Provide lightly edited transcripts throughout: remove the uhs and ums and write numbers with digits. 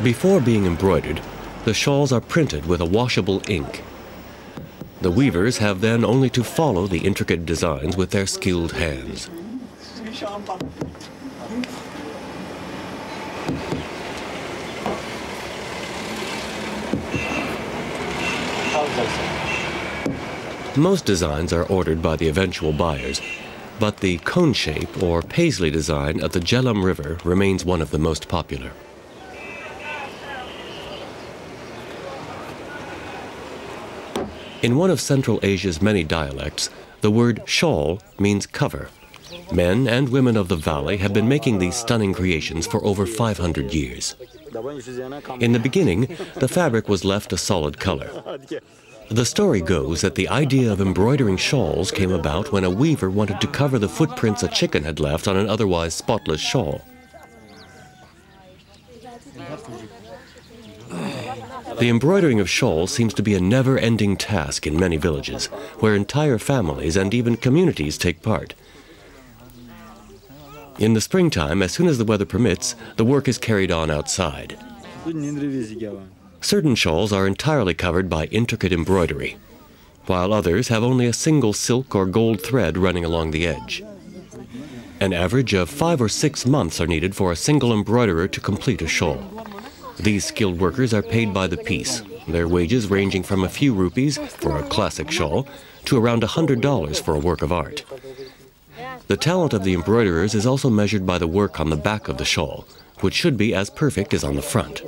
Before being embroidered, the shawls are printed with a washable ink. The weavers have then only to follow the intricate designs with their skilled hands. Most designs are ordered by the eventual buyers, but the cone shape or paisley design of the Jhelum River remains one of the most popular. In one of Central Asia's many dialects, the word shawl means cover. Men and women of the valley have been making these stunning creations for over 500 years. In the beginning, the fabric was left a solid color. The story goes that the idea of embroidering shawls came about when a weaver wanted to cover the footprints a chicken had left on an otherwise spotless shawl. The embroidering of shawls seems to be a never-ending task in many villages, where entire families and even communities take part. In the springtime, as soon as the weather permits, the work is carried on outside. Certain shawls are entirely covered by intricate embroidery, while others have only a single silk or gold thread running along the edge. An average of 5 or 6 months are needed for a single embroiderer to complete a shawl. These skilled workers are paid by the piece, their wages ranging from a few rupees for a classic shawl to around $100 for a work of art. The talent of the embroiderers is also measured by the work on the back of the shawl, which should be as perfect as on the front.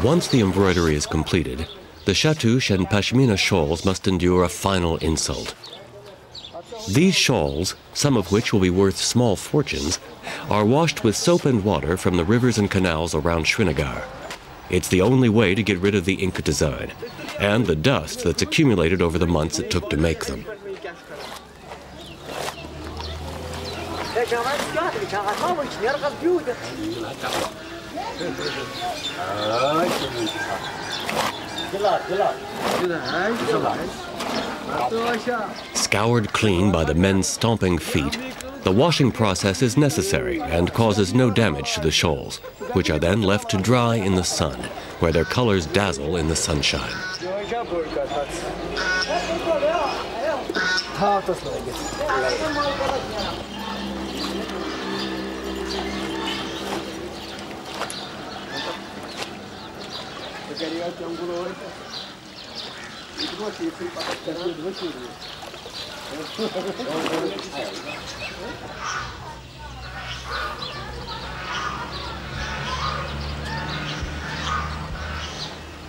Once the embroidery is completed, the chatouche and pashmina shawls must endure a final insult. These shawls, some of which will be worth small fortunes, are washed with soap and water from the rivers and canals around Srinagar. It's the only way to get rid of the ink design and the dust that's accumulated over the months it took to make them. Scoured clean by the men's stomping feet, the washing process is necessary and causes no damage to the shawls, which are then left to dry in the sun, where their colors dazzle in the sunshine.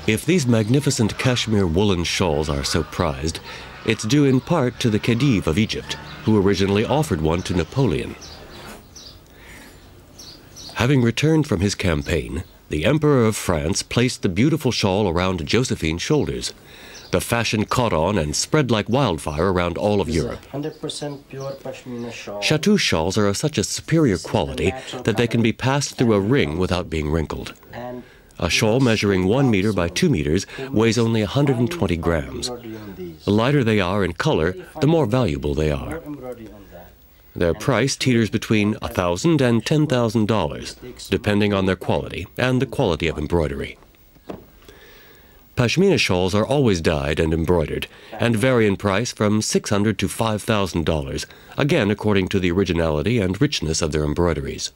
If these magnificent Kashmir woolen shawls are so prized, it's due in part to the Khedive of Egypt, who originally offered one to Napoleon. Having returned from his campaign, the Emperor of France placed the beautiful shawl around Josephine's shoulders. The fashion caught on and spread like wildfire around all of Europe. 100% pure pashmina shawl. Chatouche shawls are of such a superior quality that they can be passed through a ring without being wrinkled. A shawl measuring 1 meter by 2 meters weighs only 120 grams. The lighter they are in color, the more valuable they are. Their price teeters between $1,000 and $10,000, depending on their quality and the quality of embroidery. Pashmina shawls are always dyed and embroidered, and vary in price from $600 to $5,000, again according to the originality and richness of their embroideries.